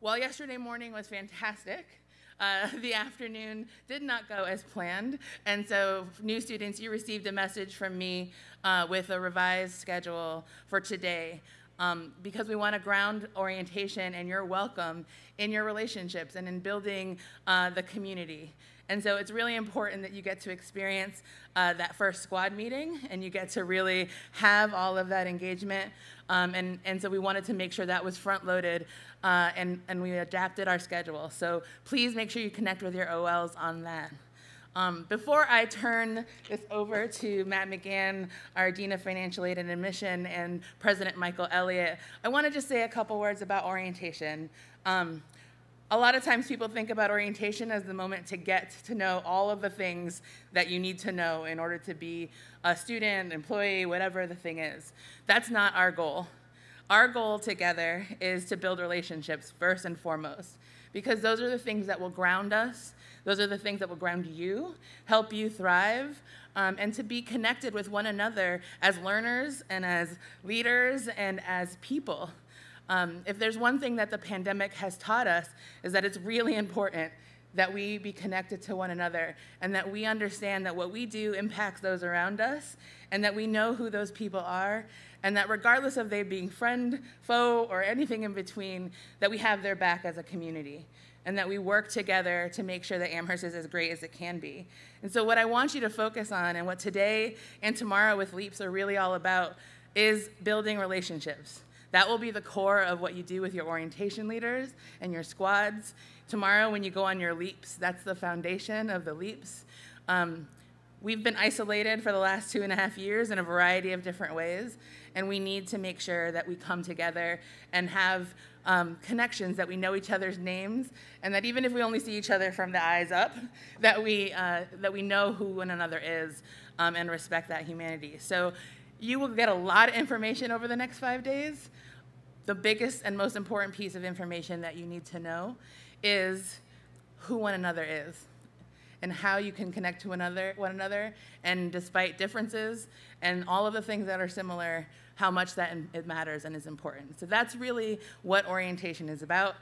While yesterday morning was fantastic, the afternoon did not go as planned. And so new students, you received a message from me with a revised schedule for today. Because we want to ground orientation and your welcome in your relationships and in building the community. And so it's really important that you get to experience that first squad meeting and you get to really have all of that engagement. And so we wanted to make sure that was front-loaded and we adapted our schedule. So please make sure you connect with your OLs on that. Before I turn this over to Matt McGann, our Dean of Financial Aid and Admission, and President Michael Elliott, I want to just say a couple words about orientation. A lot of times people think about orientation as the moment to get to know all of the things that you need to know in order to be a student, employee, whatever the thing is. That's not our goal. Our goal together is to build relationships first and foremost, because those are the things that will ground us. Those are the things that will ground you, help you thrive, and to be connected with one another as learners and as leaders and as people. If there's one thing that the pandemic has taught us is that it's really important that we be connected to one another and that we understand that what we do impacts those around us and that we know who those people are and that regardless of they being friend, foe, or anything in between, that we have their back as a community and that we work together to make sure that Amherst is as great as it can be. And so what I want you to focus on and what today and tomorrow with LEAPs are really all about is building relationships. That will be the core of what you do with your orientation leaders and your squads. Tomorrow when you go on your LEAPs, that's the foundation of the LEAPs. We've been isolated for the last 2.5 years in a variety of different ways, and we need to make sure that we come together and have connections, that we know each other's names, and that even if we only see each other from the eyes up, that we know who one another is and respect that humanity. So you will get a lot of information over the next 5 days. The biggest and most important piece of information that you need to know is who one another is and how you can connect to one another, and despite differences and all of the things that are similar, how much that it matters and is important. So that's really what orientation is about.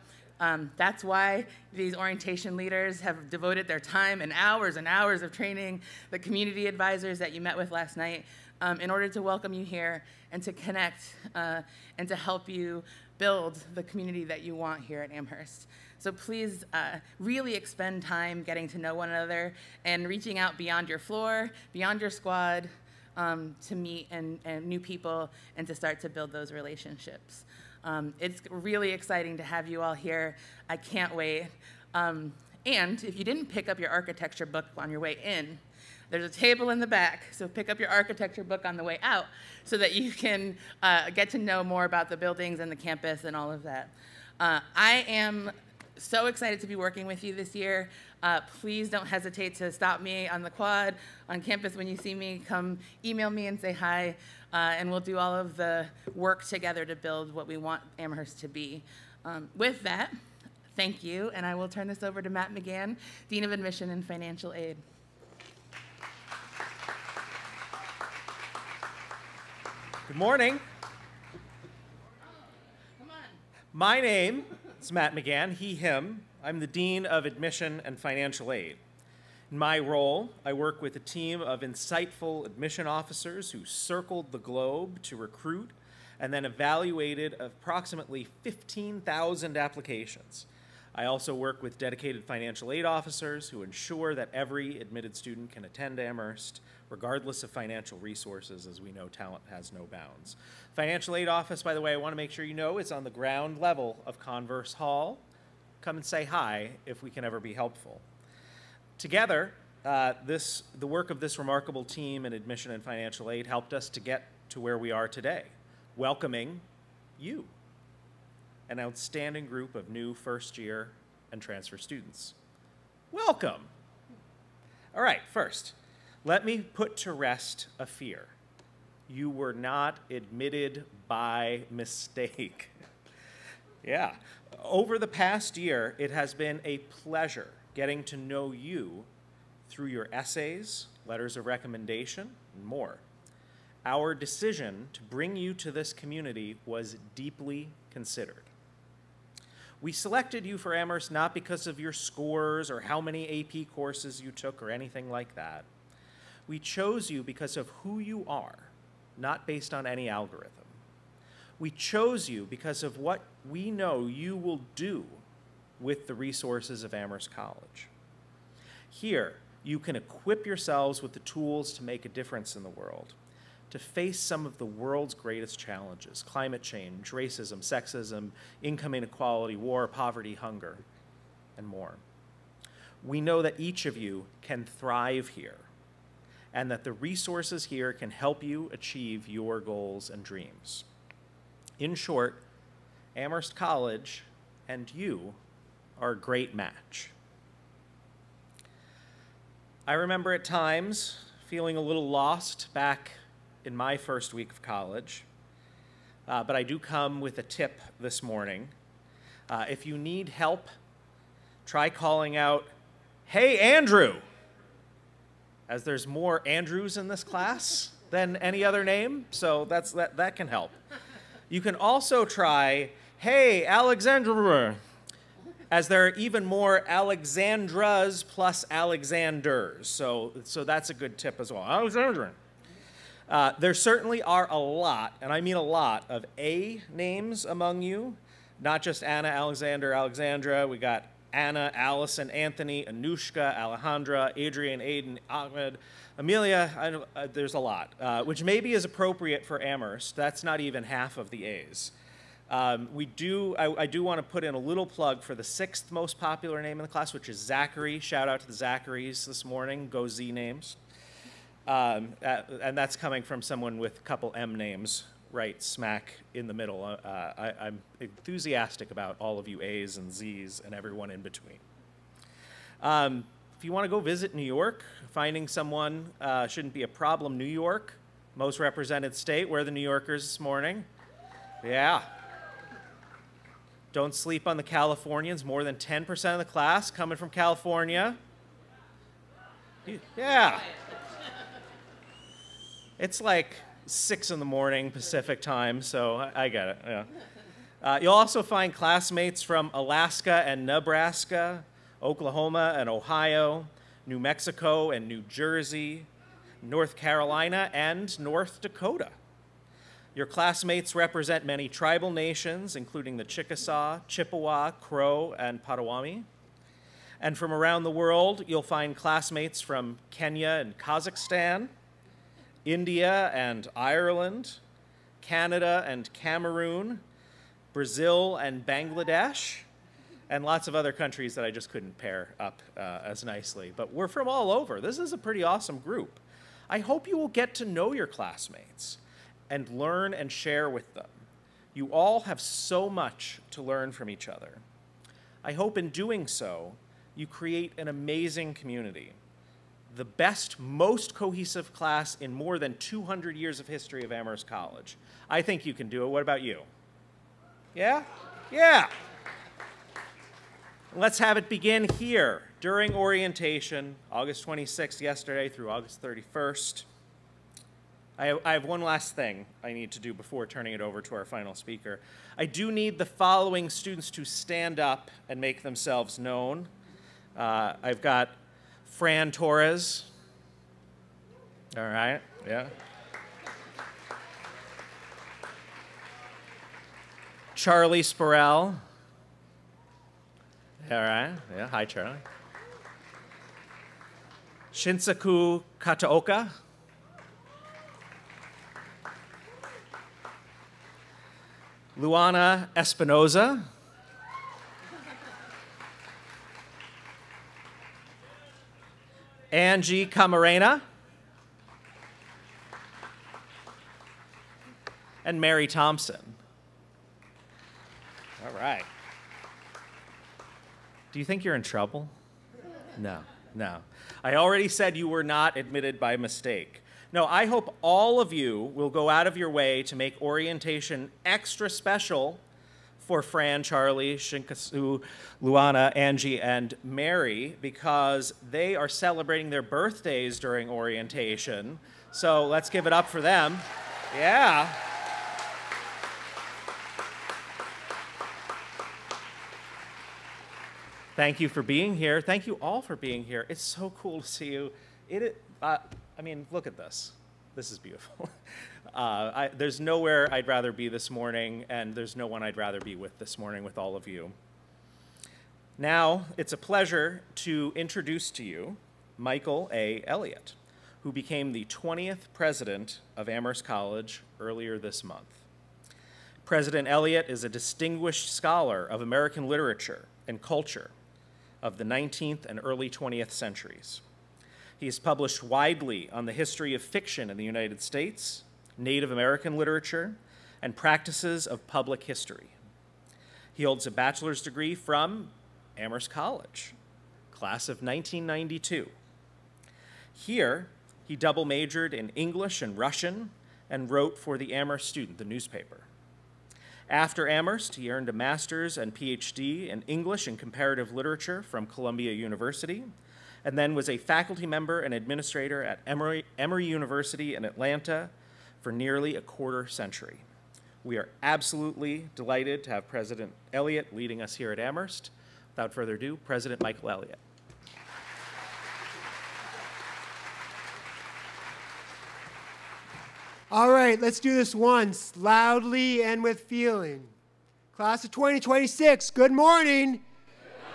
That's why these orientation leaders have devoted their time and hours of training, the community advisors that you met with last night, in order to welcome you here and to connect and to help you build the community that you want here at Amherst. So please really expend time getting to know one another and reaching out beyond your floor, beyond your squad, to meet and new people and to start to build those relationships. It's really exciting to have you all here. I can't wait. And if you didn't pick up your architecture book on your way in, there's a table in the back, so pick up your architecture book on the way out so that you can get to know more about the buildings and the campus and all of that. I am so excited to be working with you this year. Please don't hesitate to stop me on the quad, on campus when you see me. Come email me and say hi, and we'll do all of the work together to build what we want Amherst to be. With that, thank you, and I will turn this over to Matt McGann, Dean of Admission and Financial Aid. Good morning. Come on. My name is Matt McGann, he, him. I'm the Dean of Admission and Financial Aid. In my role, I work with a team of insightful admission officers who circled the globe to recruit and then evaluated approximately 15,000 applications. I also work with dedicated financial aid officers who ensure that every admitted student can attend Amherst, regardless of financial resources. As we know, talent has no bounds. Financial aid office, by the way, I want to make sure you know, is on the ground level of Converse Hall. Come and say hi if we can ever be helpful. Together, the work of this remarkable team in admission and financial aid helped us to get to where we are today, welcoming you, an outstanding group of new first-year and transfer students. Welcome. All right, first, let me put to rest a fear. You were not admitted by mistake. Yeah. Over the past year, it has been a pleasure getting to know you through your essays, letters of recommendation, and more. Our decision to bring you to this community was deeply considered. We selected you for Amherst not because of your scores or how many AP courses you took or anything like that. We chose you because of who you are, not based on any algorithm. We chose you because of what we know you will do with the resources of Amherst College. Here, you can equip yourselves with the tools to make a difference in the world, to face some of the world's greatest challenges: climate change, racism, sexism, income inequality, war, poverty, hunger, and more. We know that each of you can thrive here, and that the resources here can help you achieve your goals and dreams. In short, Amherst College and you are a great match. I remember at times feeling a little lost back in my first week of college, but I do come with a tip this morning. If you need help, try calling out, "Hey, Andrew," as there's more Andrews in this class than any other name, so that can help. You can also try, "Hey, Alexandra," as there are even more Alexandras plus Alexanders, so that's a good tip as well. Alexandra. There certainly are a lot, and I mean a lot, of A names among you, not just Anna, Alexander, Alexandra. We got Anna, Allison, Anthony, Anushka, Alejandra, Adrian, Aiden, Ahmed, Amelia. There's a lot, which maybe is appropriate for Amherst. That's not even half of the A's. I do want to put in a little plug for the 6th most popular name in the class, which is Zachary. Shout out to the Zacharys this morning. Go Z names. And that's coming from someone with a couple M names right smack in the middle. I'm enthusiastic about all of you A's and Z's and everyone in between. If you want to go visit New York, finding someone shouldn't be a problem. New York, most represented state. Where are the New Yorkers this morning? Yeah. Don't sleep on the Californians. More than 10% of the class coming from California. Yeah. It's like 6 in the morning Pacific time, so I get it. Yeah. You'll also find classmates from Alaska and Nebraska, Oklahoma and Ohio, New Mexico and New Jersey, North Carolina and North Dakota. Your classmates represent many tribal nations, including the Chickasaw, Chippewa, Crow, and Potawatomi. And from around the world, you'll find classmates from Kenya and Kazakhstan, India and Ireland, Canada and Cameroon, Brazil and Bangladesh, and lots of other countries that I just couldn't pair up as nicely. But we're from all over. This is a pretty awesome group. I hope you will get to know your classmates and learn and share with them. You all have so much to learn from each other. I hope in doing so, you create an amazing community. The best, most cohesive class in more than 200 years of history of Amherst College. I think you can do it. What about you? Yeah? Yeah. Let's have it begin here during orientation, August 26th, yesterday, through August 31st. I have one last thing I need to do before turning it over to our final speaker. I do need the following students to stand up and make themselves known. I've got Fran Torres. All right, yeah. Charlie Sporell. All right, yeah, hi Charlie. Shinsaku Kataoka. Luana Espinoza. Angie Camarena. And Mary Thompson. All right. Do you think you're in trouble? No, no. I already said you were not admitted by mistake. No, I hope all of you will go out of your way to make orientation extra special for Fran, Charlie, Shinkasu, Luana, Angie, and Mary, because they are celebrating their birthdays during orientation. So let's give it up for them. Yeah. Thank you for being here. Thank you all for being here. It's so cool to see you. I mean, look at this. This is beautiful. There's nowhere I'd rather be this morning, and there's no one I'd rather be with this morning with all of you. Now, it's a pleasure to introduce to you Michael A. Elliott, who became the 20th president of Amherst College earlier this month. President Elliott is a distinguished scholar of American literature and culture of the 19th and early 20th centuries. He has published widely on the history of fiction in the United States, Native American literature, and practices of public history. He holds a bachelor's degree from Amherst College, class of 1992. Here, he double majored in English and Russian and wrote for the Amherst Student, the newspaper. After Amherst, he earned a master's and PhD in English and comparative literature from Columbia University, and then was a faculty member and administrator at Emory University in Atlanta for nearly a quarter century. We are absolutely delighted to have President Elliott leading us here at Amherst. Without further ado, President Michael Elliott. All right, let's do this once, loudly and with feeling. Class of 2026, good morning. Good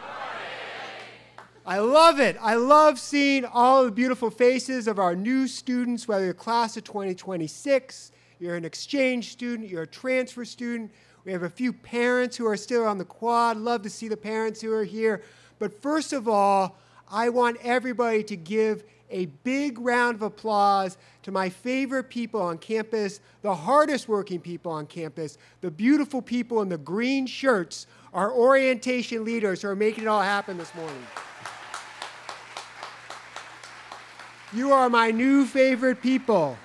morning. I love it. I love seeing all the beautiful faces of our new students, whether you're class of 2026, you're an exchange student, you're a transfer student. We have a few parents who are still on the quad. Love to see the parents who are here. But first of all, I want everybody to give a big round of applause to my favorite people on campus, the hardest working people on campus, the beautiful people in the green shirts, our orientation leaders who are making it all happen this morning. You are my new favorite people.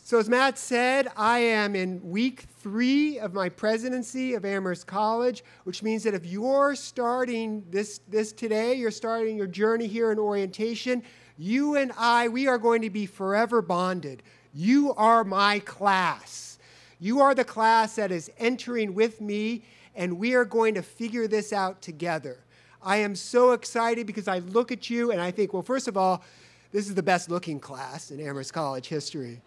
So as Matt said, I am in week 3 of my presidency of Amherst College, which means that if you're starting this today, you're starting your journey here in orientation, you and we are going to be forever bonded. You are my class. You are the class that is entering with me, and we are going to figure this out together. I am so excited because I look at you and I think, well, first of all, this is the best looking class in Amherst College history.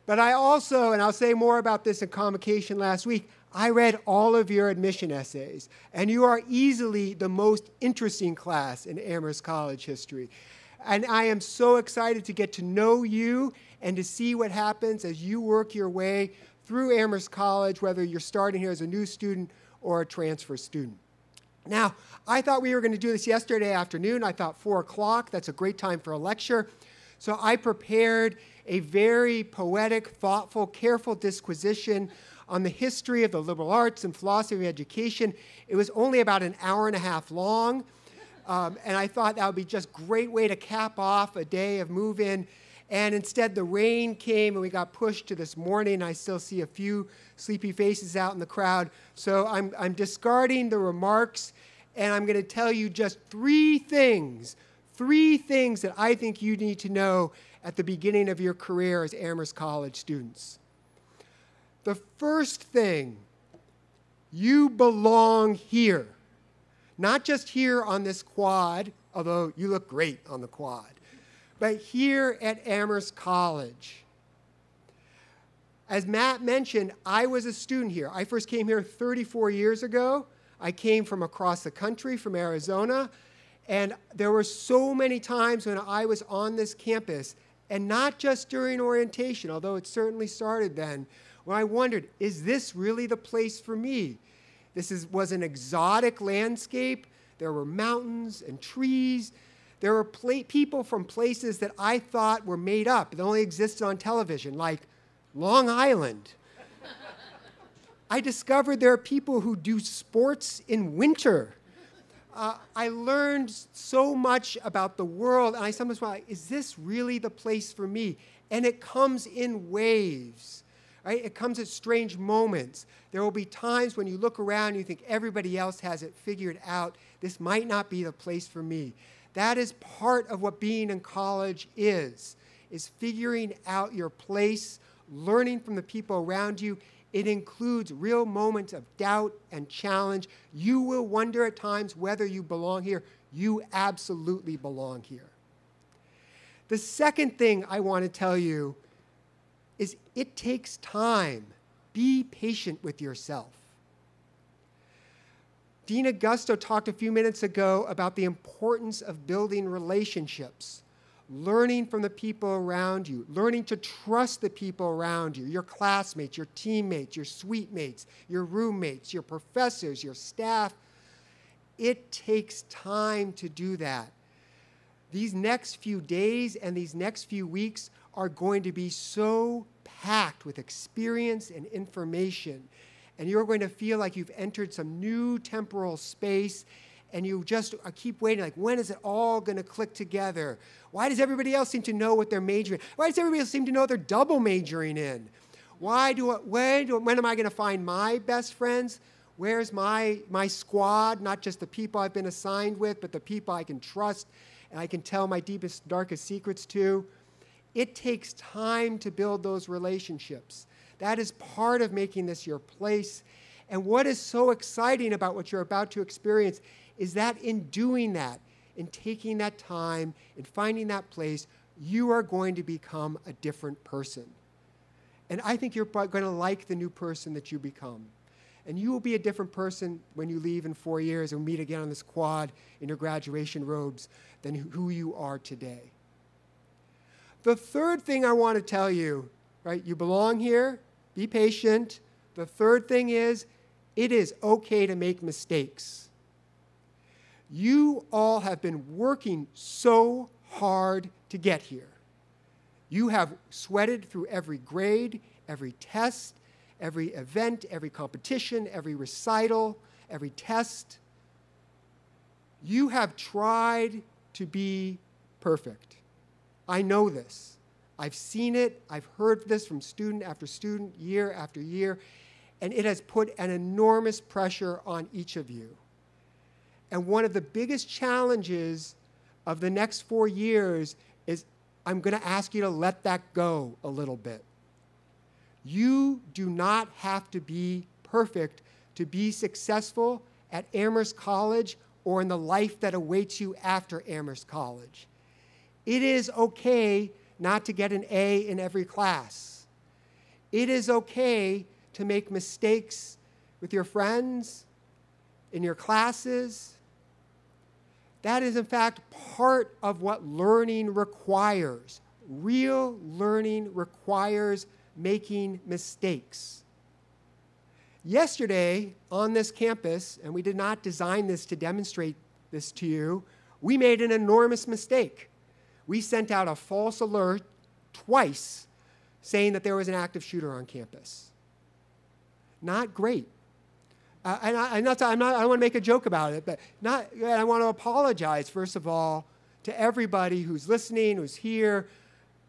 But I also, and I'll say more about this in convocation last week, I read all of your admission essays, and you are easily the most interesting class in Amherst College history. And I am so excited to get to know you and to see what happens as you work your way through Amherst College, whether you're starting here as a new student or a transfer student. Now, I thought we were going to do this yesterday afternoon. I thought 4 o'clock, that's a great time for a lecture. So I prepared a very poetic, thoughtful, careful disquisition on the history of the liberal arts and philosophy of education. It was only about an hour and a half long, and I thought that would be just a great way to cap off a day of move-in. And instead, the rain came, and we got pushed to this morning. I still see a few sleepy faces out in the crowd. So I'm discarding the remarks, and I'm going to tell you just 3 things that I think you need to know at the beginning of your career as Amherst College students. The first thing, you belong here. Not just here on this quad, although you look great on the quad, but here at Amherst College. As Matt mentioned, I was a student here. I first came here 34 years ago. I came from across the country, from Arizona, and there were so many times when I was on this campus, and not just during orientation, although it certainly started then, when I wondered, is this really the place for me? This was an exotic landscape. There were mountains and trees. There were people from places that I thought were made up, that only existed on television, like Long Island. I discovered there are people who do sports in winter. I learned so much about the world, and I sometimes wonder, is this really the place for me? And it comes in waves, right? It comes at strange moments. There will be times when you look around and you think everybody else has it figured out. This might not be the place for me. That is part of what being in college is figuring out your place, learning from the people around you, It includes real moments of doubt and challenge. You will wonder at times whether you belong here. You absolutely belong here. The second thing I want to tell you is it takes time. Be patient with yourself. Dean Agosto talked a few minutes ago about the importance of building relationships, learning from the people around you, learning to trust the people around you, your classmates, your teammates, your suite mates, your roommates, your professors, your staff. It takes time to do that. These next few days and these next few weeks are going to be so packed with experience and information. And you're going to feel like you've entered some new temporal space, and you just keep waiting, like, when is it all going to click together? Why does everybody else seem to know what they're majoring in? Why does everybody else seem to know what they're double majoring in? When am I going to find my best friends? Where's my squad, not just the people I've been assigned with, but the people I can trust and I can tell my deepest, darkest secrets to? It takes time to build those relationships. That is part of making this your place. And what is so exciting about what you're about to experience is that in doing that, in taking that time, in finding that place, you are going to become a different person. And I think you're going to like the new person that you become. And you will be a different person when you leave in 4 years and meet again on this quad in your graduation robes than who you are today. The third thing I want to tell you, right, you belong here, be patient. The third thing is, it is okay to make mistakes. You all have been working so hard to get here. You have sweated through every grade, every test, every event, every competition, every recital, every test. You have tried to be perfect. I know this. I've seen it. I've heard this from student after student, year after year, and it has put an enormous pressure on each of you. And one of the biggest challenges of the next 4 years is I'm going to ask you to let that go a little bit. You do not have to be perfect to be successful at Amherst College or in the life that awaits you after Amherst College. It is okay not to get an A in every class. It is okay to make mistakes with your friends, in your classes. That is, in fact, part of what learning requires. Real learning requires making mistakes. Yesterday on this campus, and we did not design this to demonstrate this to you, we made an enormous mistake. We sent out a false alert twice saying that there was an active shooter on campus. Not great. I don't want to make a joke about it, but I want to apologize, first of all, to everybody who's listening, who's here,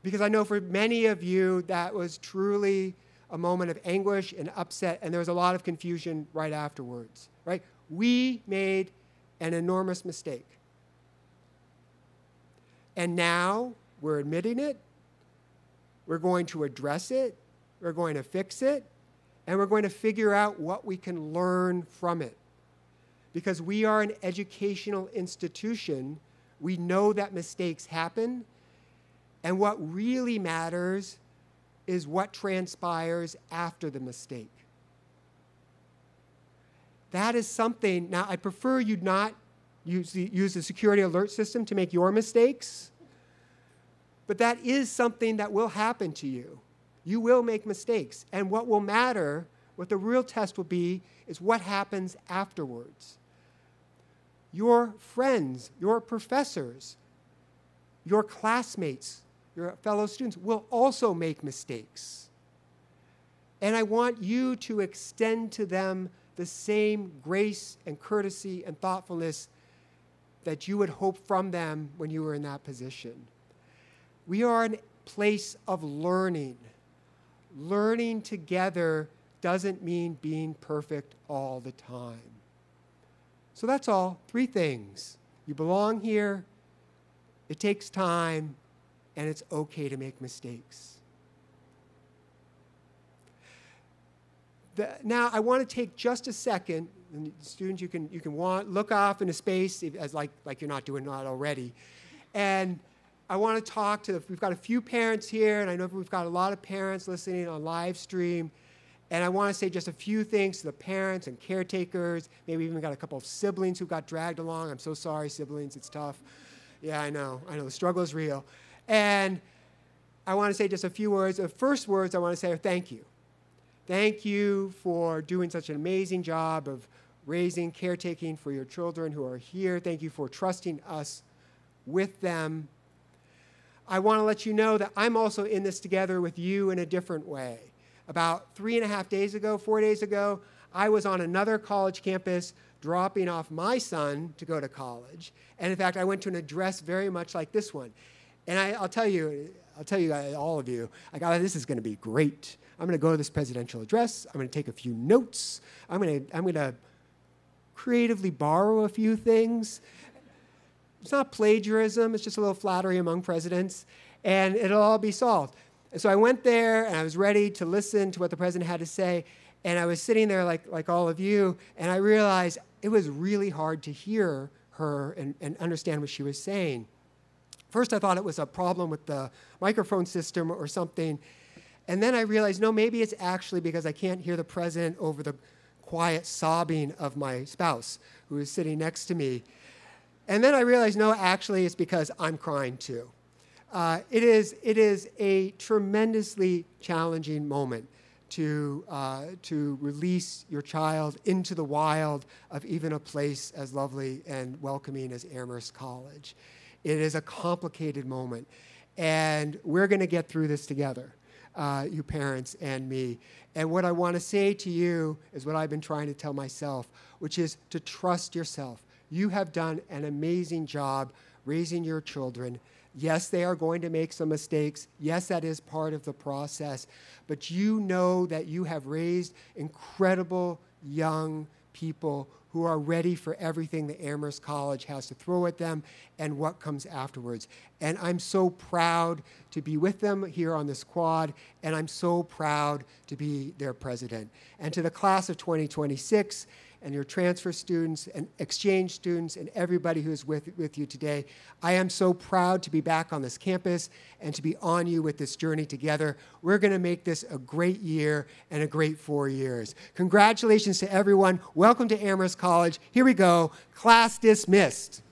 because I know for many of you that was truly a moment of anguish and upset, and there was a lot of confusion right afterwards, right? We made an enormous mistake. And now we're admitting it, we're going to address it, we're going to fix it, and we're going to figure out what we can learn from it. Because we are an educational institution, we know that mistakes happen, and what really matters is what transpires after the mistake. That is something, now I prefer you not use the security alert system to make your mistakes, but that is something that will happen to you. You will make mistakes, and what will matter, what the real test will be, is what happens afterwards. Your friends, your professors, your classmates, your fellow students will also make mistakes. And I want you to extend to them the same grace and courtesy and thoughtfulness that you would hope from them when you were in that position. We are a place of learning. Learning together doesn't mean being perfect all the time. So that's all. 3 things. You belong here, it takes time, and it's okay to make mistakes. Now, I want to take just a second, and students, you can look off into space as like you're not doing that already. And I want to talk to, we've got a few parents here, and I know we've got a lot of parents listening on live stream. And I want to say just a few things to the parents and caretakers. Maybe even got a couple of siblings who got dragged along. I'm so sorry, siblings, it's tough. Yeah, I know, the struggle is real. And I want to say just a few words. The first words I want to say are thank you. Thank you for doing such an amazing job of raising, caretaking for your children who are here. Thank you for trusting us with them. I want to let you know that I'm also in this together with you in a different way. About 3.5 days ago, 4 days ago, I was on another college campus dropping off my son to go to college. And in fact, I went to an address very much like this one. And I'll tell you, all of you, this is going to be great. I'm going to go to this presidential address. I'm going to take a few notes. I'm going to creatively borrow a few things. It's not plagiarism. It's just a little flattery among presidents. And it'll all be solved. And so I went there, and I was ready to listen to what the president had to say. And I was sitting there like all of you, and I realized it was really hard to hear her and understand what she was saying. First, I thought it was a problem with the microphone system or something. And then I realized, no, maybe it's actually because I can't hear the president over the quiet sobbing of my spouse, who is sitting next to me. And then I realized, no, actually, it's because I'm crying too. It is a tremendously challenging moment to release your child into the wild of even a place as lovely and welcoming as Amherst College. It is a complicated moment, and we're going to get through this together, you parents and me. And what I want to say to you is what I've been trying to tell myself, which is to trust yourself. You have done an amazing job raising your children. Yes, they are going to make some mistakes. Yes, that is part of the process. But you know that you have raised incredible young people who are ready for everything that Amherst College has to throw at them and what comes afterwards. And I'm so proud to be with them here on this quad, and I'm so proud to be their president. And to the class of 2026, and your transfer students and exchange students and everybody who is with you today, I am so proud to be back on this campus and to be on you with this journey together. We're going to make this a great year and a great 4 years. Congratulations to everyone. Welcome to Amherst College. Here we go. Class dismissed.